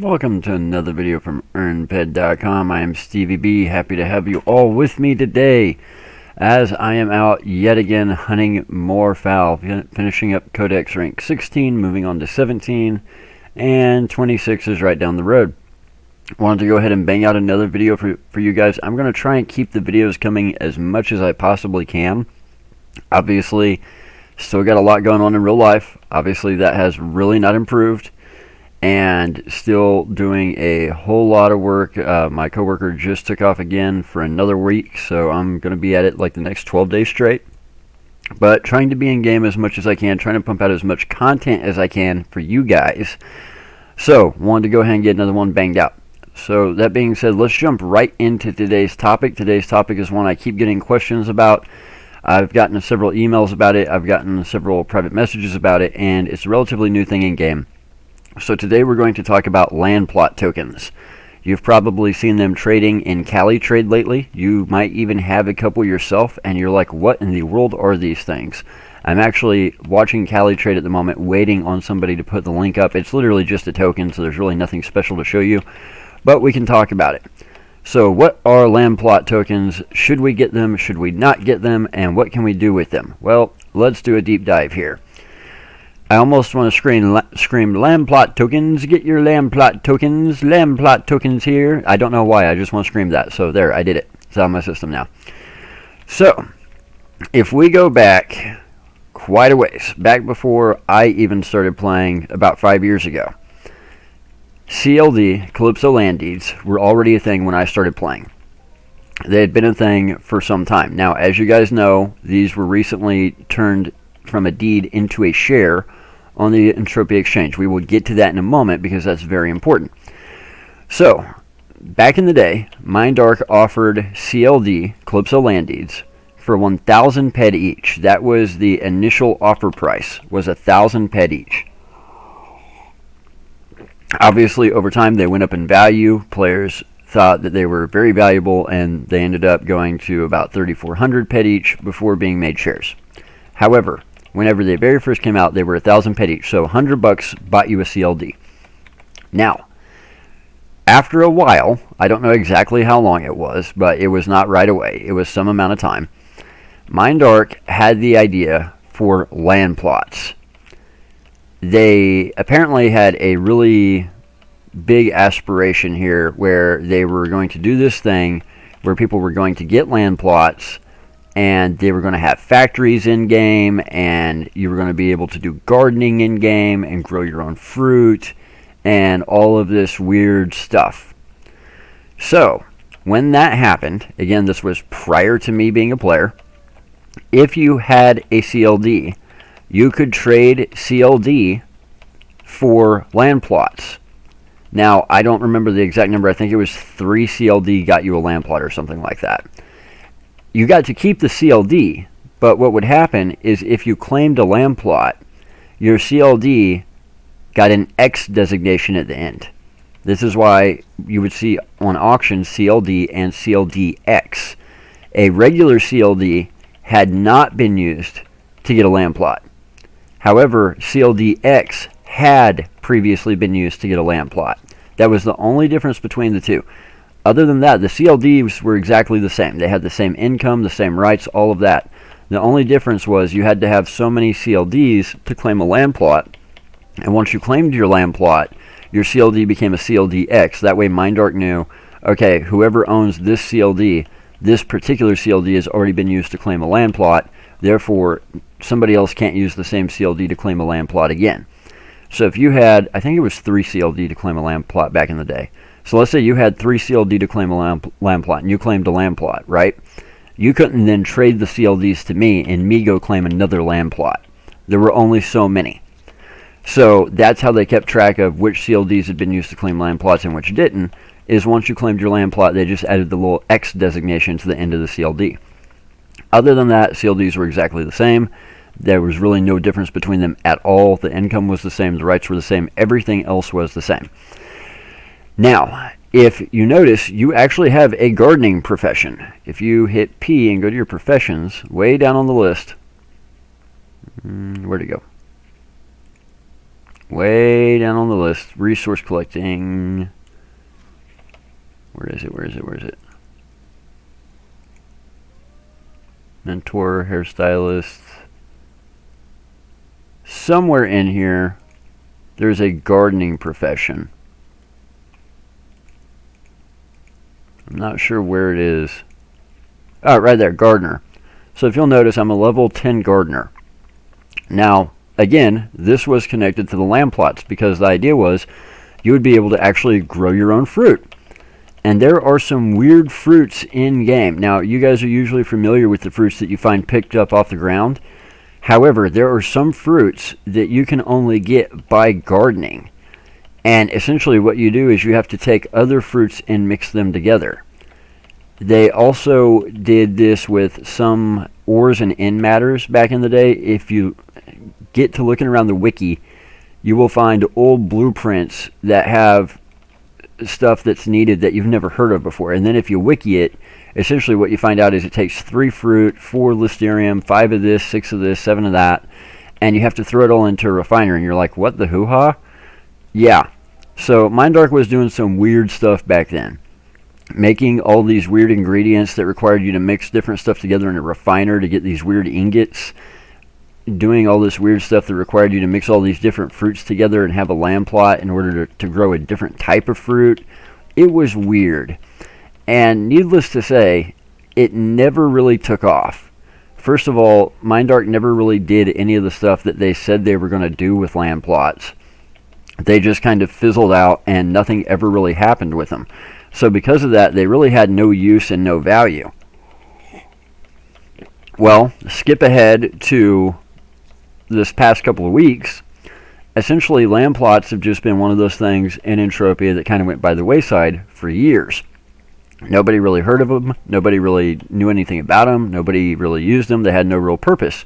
Welcome to another video from EarnPed.com. I am Stevie B. Happy to have you all with me today as I am out yet again hunting more fowl, finishing up Codex rank 16, moving on to 17, and 26 is right down the road. Wanted to go ahead and bang out another video for you guys. I'm going to try and keep the videos coming as much as I possibly can. Obviously, still got a lot going on in real life. Obviously, that has really not improved. And still doing a whole lot of work. My coworker just took off again for another week, so I'm going to be at it like the next 12 days straight. But trying to be in game as much as I can, trying to pump out as much content as I can for you guys. So, wanted to go ahead and get another one banged out. So, that being said, let's jump right into today's topic. Today's topic is one I keep getting questions about. I've gotten several emails about it, I've gotten several private messages about it, and it's a relatively new thing in game. So today we're going to talk about land plot tokens. You've probably seen them trading in Cali Trade lately. You might even have a couple yourself, and you're like, what in the world are these things? I'm actually watching Cali Trade at the moment, waiting on somebody to put the link up. It's literally just a token, so there's really nothing special to show you, but we can talk about it. So what are land plot tokens? Should we get them? Should we not get them? And what can we do with them? Well, let's do a deep dive here. I almost want to scream land plot tokens, get your land plot tokens here. I don't know why, I just want to scream that. So there, I did it. It's out of my system now. So, if we go back quite a ways, back before I even started playing about 5 years ago, CLD, Calypso Land Deeds, were already a thing when I started playing. They had been a thing for some time. Now, as you guys know, these were recently turned from a deed into a share on the Entropia Exchange. We will get to that in a moment because that's very important. So, back in the day, Mindark offered CLD, Calypso Land Deeds, for 1,000 ped each. That was the initial offer price, was 1,000 ped each. Obviously, over time, they went up in value. Players thought that they were very valuable, and they ended up going to about 3,400 ped each before being made shares. However, whenever they very first came out, they were 1,000 ped each, so $100 bought you a CLD. Now, after a while, I don't know exactly how long it was, but it was not right away. It was some amount of time. Mindark had the idea for land plots. They apparently had a really big aspiration here where they were going to do this thing where people were going to get land plots, and they were going to have factories in-game, and you were going to be able to do gardening in-game and grow your own fruit and all of this weird stuff. So, when that happened, again, this was prior to me being a player, if you had a CLD, you could trade CLD for land plots. Now, I don't remember the exact number. I think it was 3 CLD got you a land plot or something like that. You got to keep the CLD, but what would happen is if you claimed a land plot, your CLD got an X designation at the end. This is why you would see on auctions CLD and CLDX. A regular CLD had not been used to get a land plot. However, CLDX had previously been used to get a land plot. That was the only difference between the two. Other than that, the CLDs were exactly the same. They had the same income, the same rights, all of that. The only difference was you had to have so many CLDs to claim a land plot. And once you claimed your land plot, your CLD became a CLDX. That way Mindark knew, okay, whoever owns this CLD, this particular CLD has already been used to claim a land plot. Therefore, somebody else can't use the same CLD to claim a land plot again. So if you had, I think it was 3 CLD to claim a land plot back in the day. So let's say you had 3 CLD to claim a land plot, and you claimed a land plot, right? You couldn't then trade the CLDs to me, and me go claim another land plot. There were only so many. So that's how they kept track of which CLDs had been used to claim land plots and which didn't, is once you claimed your land plot, they just added the little X designation to the end of the CLD. Other than that, CLDs were exactly the same. There was really no difference between them at all. The income was the same, the rights were the same, everything else was the same. Now, if you notice, you actually have a gardening profession. If you hit P and go to your professions, way down on the list, where'd it go? Way down on the list. Resource collecting. Where is it? Where is it? Where is it? Mentor, hairstylist. Somewhere in here, there's a gardening profession. I'm not sure where it is. Oh, right there, gardener. So if you'll notice, I'm a level 10 gardener. Now, again, this was connected to the land plots because the idea was you would be able to actually grow your own fruit. And there are some weird fruits in game. Now, you guys are usually familiar with the fruits that you find picked up off the ground. However, there are some fruits that you can only get by gardening. And essentially what you do is you have to take other fruits and mix them together. They also did this with some ores and end matters back in the day. If you get to looking around the wiki, you will find old blueprints that have stuff that's needed that you've never heard of before. And then if you wiki it, essentially what you find out is it takes 3 fruit, 4 listerium, 5 of this, 6 of this, 7 of that, and you have to throw it all into a refiner. And you're like, what the hoo-ha? Yeah. So Mindark was doing some weird stuff back then, making all these weird ingredients that required you to mix different stuff together in a refiner to get these weird ingots, doing all this weird stuff that required you to mix all these different fruits together and have a land plot in order to grow a different type of fruit. It was weird. And needless to say, it never really took off. First of all, Mindark never really did any of the stuff that they said they were going to do with land plots. They just kind of fizzled out and nothing ever really happened with them. So because of that, they really had no use and no value. Well, skip ahead to this past couple of weeks. Essentially, land plots have just been one of those things in Entropia that kind of went by the wayside for years. Nobody really heard of them. Nobody really knew anything about them. Nobody really used them. They had no real purpose.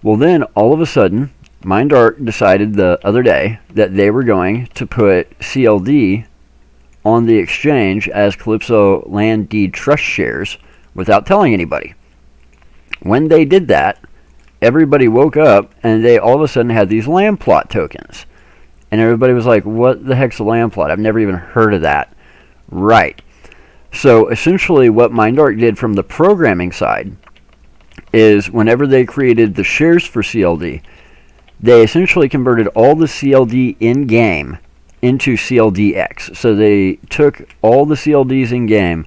Well, then, all of a sudden, Mindark decided the other day that they were going to put CLD on the exchange as Calypso Land Deed Trust shares without telling anybody. When they did that, everybody woke up and they all of a sudden had these land plot tokens. And everybody was like, what the heck's a land plot? I've never even heard of that. Right. So essentially what Mindark did from the programming side is whenever they created the shares for CLD, they essentially converted all the CLD in-game into CLDX. So they took all the CLDs in-game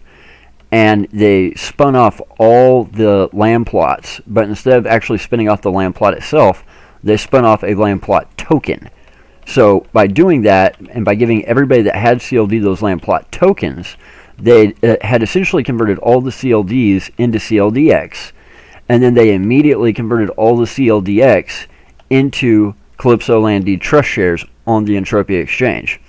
and they spun off all the land plots. But instead of actually spinning off the land plot itself, they spun off a land plot token. So by doing that, and by giving everybody that had CLD those land plot tokens, they had essentially converted all the CLDs into CLDX. And then they immediately converted all the CLDX into Calypso Land Deed Trust shares on the Entropia Exchange.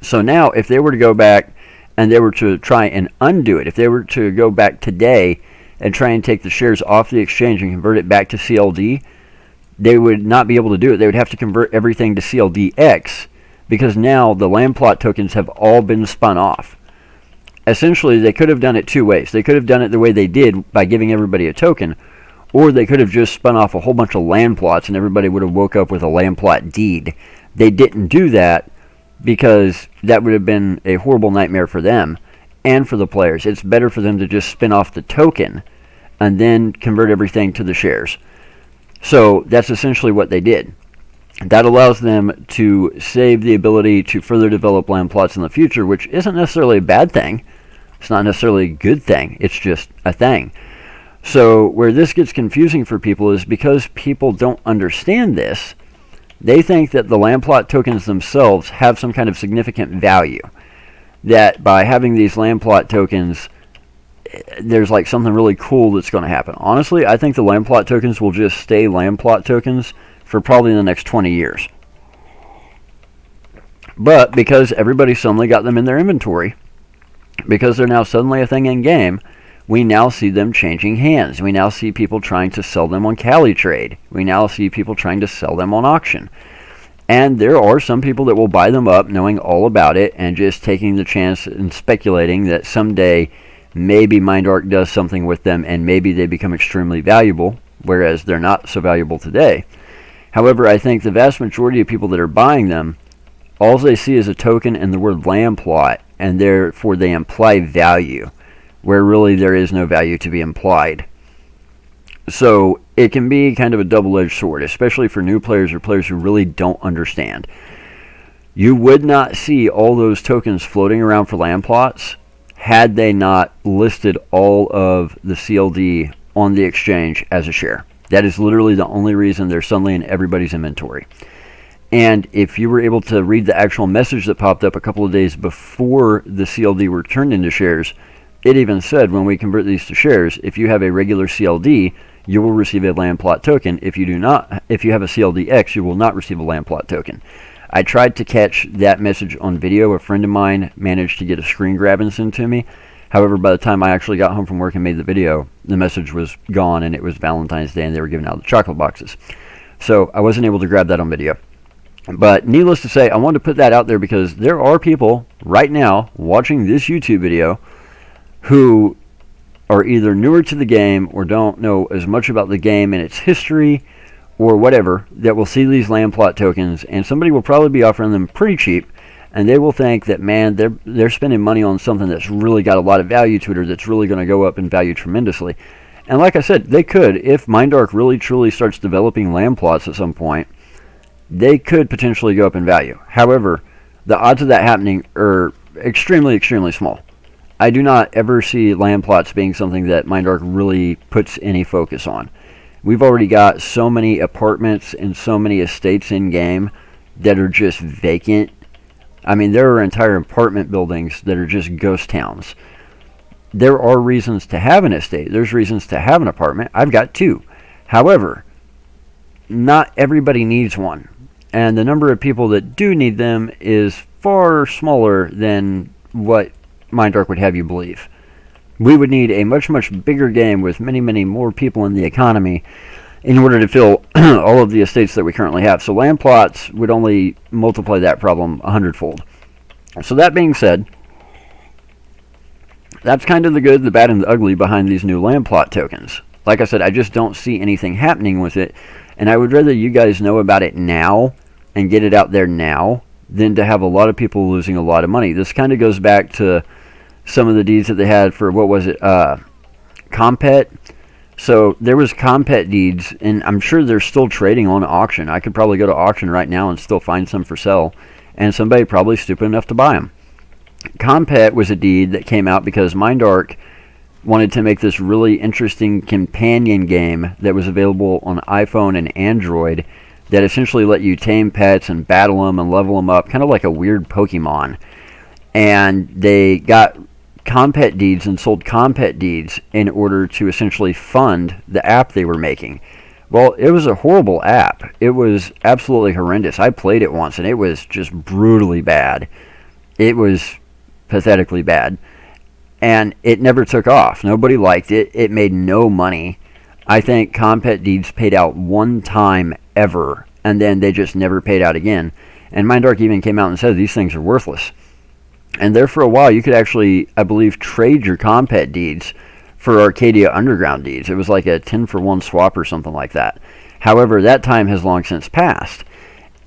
So now, if they were to go back and they were to try and undo it, if they were to go back today and try and take the shares off the exchange and convert it back to CLD, they would not be able to do it. They would have to convert everything to CLDX because now the land plot tokens have all been spun off. Essentially, they could have done it two ways. They could have done it the way they did by giving everybody a token, or they could have just spun off a whole bunch of land plots and everybody would have woke up with a land plot deed. They didn't do that because that would have been a horrible nightmare for them and for the players. It's better for them to just spin off the token and then convert everything to the shares. So that's essentially what they did. That allows them to save the ability to further develop land plots in the future, which isn't necessarily a bad thing. It's not necessarily a good thing. It's just a thing. So where this gets confusing for people is because people don't understand this, they think that the land plot tokens themselves have some kind of significant value. That by having these land plot tokens, there's like something really cool that's going to happen. Honestly, I think the land plot tokens will just stay land plot tokens for probably the next 20 years. But because everybody suddenly got them in their inventory, because they're now suddenly a thing in game, we now see them changing hands. We now see people trying to sell them on Cali Trade. We now see people trying to sell them on auction. And there are some people that will buy them up knowing all about it and just taking the chance and speculating that someday maybe Mindark does something with them and maybe they become extremely valuable, whereas they're not so valuable today. However, I think the vast majority of people that are buying them, all they see is a token and the word land plot, and therefore they imply value, where really there is no value to be implied. So it can be kind of a double-edged sword, especially for new players or players who really don't understand. You would not see all those tokens floating around for land plots had they not listed all of the CLD on the exchange as a share. That is literally the only reason they're suddenly in everybody's inventory. And if you were able to read the actual message that popped up a couple of days before the CLD were turned into shares, it even said, when we convert these to shares, if you have a regular CLD, you will receive a land plot token. If you have a CLDX, you will not receive a land plot token. I tried to catch that message on video. A friend of mine managed to get a screen grab and send to me. However, by the time I actually got home from work and made the video, the message was gone, and it was Valentine's Day, and they were giving out the chocolate boxes. So I wasn't able to grab that on video. But needless to say, I wanted to put that out there because there are people right now watching this YouTube video who are either newer to the game or don't know as much about the game and its history or whatever, that will see these land plot tokens, and somebody will probably be offering them pretty cheap, and they will think that, man, they're spending money on something that's really got a lot of value to it, or that's really going to go up in value tremendously. And like I said, they could, if Mindark really truly starts developing land plots at some point, they could potentially go up in value. However, the odds of that happening are extremely, extremely small. I do not ever see land plots being something that Mindark really puts any focus on. We've already got so many apartments and so many estates in game that are just vacant. I mean, there are entire apartment buildings that are just ghost towns. There are reasons to have an estate. There's reasons to have an apartment. I've got 2. However, not everybody needs one. And the number of people that do need them is far smaller than what Mindark would have you believe. We would need a much, much bigger game with many, many more people in the economy in order to fill all of the estates that we currently have. So land plots would only multiply that problem 100-fold. So that being said, that's kind of the good, the bad, and the ugly behind these new land plot tokens. Like I said, I just don't see anything happening with it, and I would rather you guys know about it now and get it out there now than to have a lot of people losing a lot of money. This kind of goes back to some of the deeds that they had for, what was it, Compet. So there was Compet deeds, and I'm sure they're still trading on auction. I could probably go to auction right now and still find some for sale, and somebody probably stupid enough to buy them. Compet was a deed that came out because Mindark wanted to make this really interesting companion game that was available on iPhone and Android that essentially let you tame pets and battle them and level them up, kind of like a weird Pokemon. And they got Compet deeds and sold Compet deeds in order to essentially fund the app they were making. Well, it was a horrible app. It was absolutely horrendous. I played it once, and it was just brutally bad. It was pathetically bad. And it never took off. Nobody liked it. It made no money. I think Compet deeds paid out one time ever, and then they just never paid out again. And Mindark even came out and said these things are worthless. And there for a while, you could actually, I believe, trade your Compet deeds for Arcadia Underground deeds. It was like a 10-for-1 swap or something like that. However, that time has long since passed.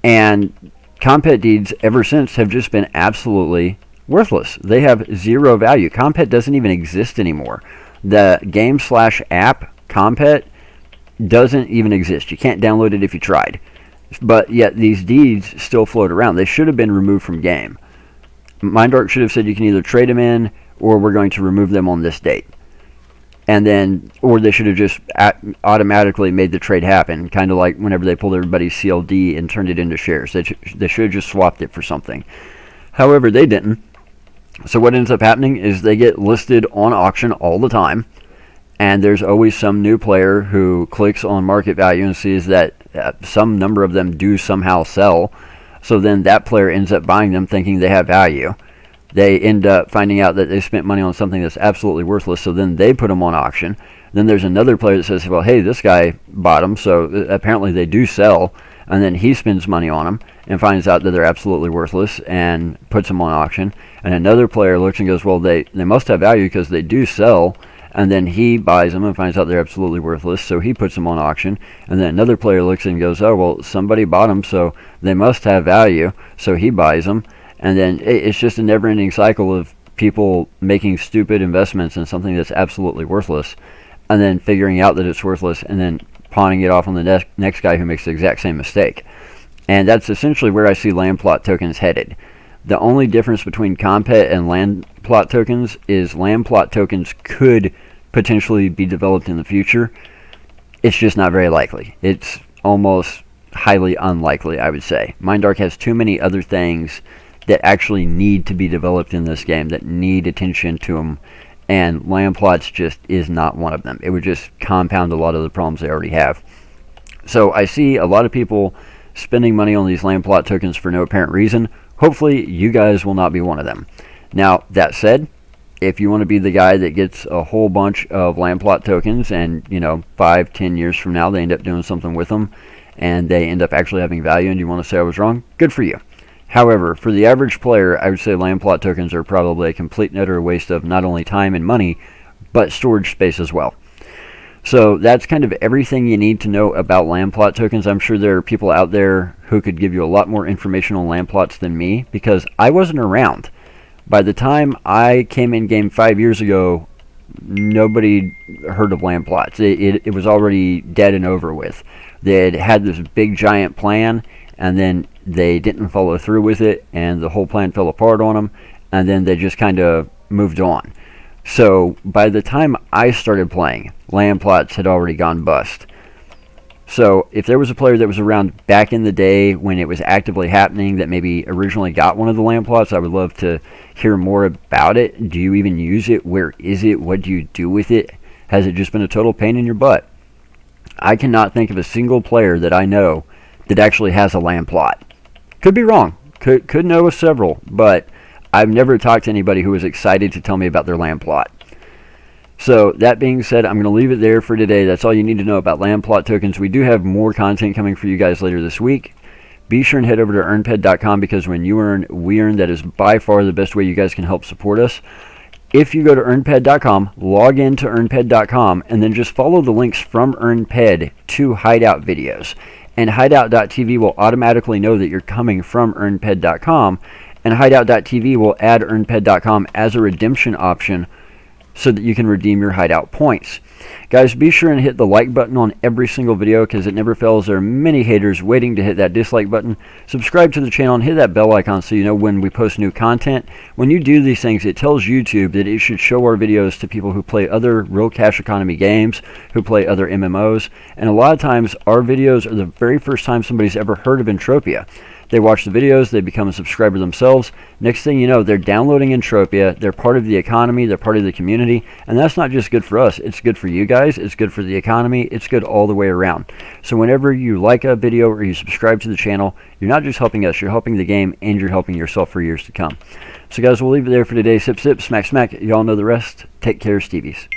And Compet deeds, ever since, have just been absolutely worthless. They have zero value. Compet doesn't even exist anymore. The game/app Compet doesn't even exist. You can't download it if you tried. But yet these deeds still float around. They should have been removed from game. Mindark should have said you can either trade them in or we're going to remove them on this date. And then, or they should have just automatically made the trade happen, kind of like whenever they pulled everybody's CLD and turned it into shares. They should have just swapped it for something. However, they didn't. So what ends up happening is they get listed on auction all the time, and there's always some new player who clicks on market value and sees that some number of them do somehow sell. So then that player ends up buying them thinking they have value. They end up finding out that they spent money on something that's absolutely worthless, so then they put them on auction. Then there's another player that says, well, hey, this guy bought them, so apparently they do sell. And then he spends money on them and finds out that they're absolutely worthless and puts them on auction. And another player looks and goes, well, they must have value because they do sell. and then he buys them and finds out they're absolutely worthless, so he puts them on auction, and then another player looks and goes, oh, well, somebody bought them, so they must have value, so he buys them, and then it's just a never-ending cycle of people making stupid investments in something that's absolutely worthless, and then figuring out that it's worthless, and then pawning it off on the next guy who makes the exact same mistake. And that's essentially where I see land plot tokens headed. The only difference between Compet and land plot tokens is land plot tokens could potentially be developed in the future. It's just not very likely. It's almost highly unlikely, I would say. Mindark has too many other things that actually need to be developed in this game, that need attention to them, and land plots just is not one of them. It would just compound a lot of the problems they already have. So I see a lot of people spending money on these land plot tokens for no apparent reason. Hopefully you guys will not be one of them. Now, that said, if you want to be the guy that gets a whole bunch of land plot tokens and, 5-10 years from now they end up doing something with them and they end up actually having value and you want to say I was wrong, good for you. However, for the average player, I would say land plot tokens are probably a complete and utter waste of not only time and money, but storage space as well. So that's kind of everything you need to know about land plot tokens. I'm sure there are people out there who could give you a lot more information on land plots than me, because I wasn't around. By the time I came in game 5 years ago, nobody heard of land plots. It was already dead and over with. They had this big giant plan, and then they didn't follow through with it, and the whole plan fell apart on them, and then they just kind of moved on. So by the time I started playing, land plots had already gone bust. So if there was a player that was around back in the day when it was actively happening that maybe originally got one of the land plots, I would love to hear more about it. Do you even use it? Where is it? What do you do with it? Has it just been a total pain in your butt? I cannot think of a single player that I know that actually has a land plot. Could be wrong. Could know of several, but I've never talked to anybody who was excited to tell me about their land plot. So that being said, I'm going to leave it there for today. That's all you need to know about land plot tokens. We do have more content coming for you guys later this week. Be sure and head over to earnped.com, because when you earn, we earn. That is by far the best way you guys can help support us. If you go to earnped.com, log into earnped.com, and then just follow the links from earnped to Hideout videos. And Hideout.tv will automatically know that you're coming from earnped.com, and Hideout.tv will add earnped.com as a redemption option so that you can redeem your Hideout points. Guys, be sure and hit the like button on every single video, because it never fails. There are many haters waiting to hit that dislike button. Subscribe to the channel and hit that bell icon so you know when we post new content. When you do these things, it tells YouTube that it should show our videos to people who play other real cash economy games, who play other MMOs, and a lot of times our videos are the very first time somebody's ever heard of Entropia. They watch the videos, they become a subscriber themselves. Next thing you know, they're downloading Entropia, they're part of the economy, they're part of the community, and that's not just good for us, it's good for you guys, it's good for the economy, it's good all the way around. So whenever you like a video or you subscribe to the channel, you're not just helping us, you're helping the game, and you're helping yourself for years to come. So guys, we'll leave it there for today. Sip, sip, smack, smack. Y'all know the rest. Take care, Stevies.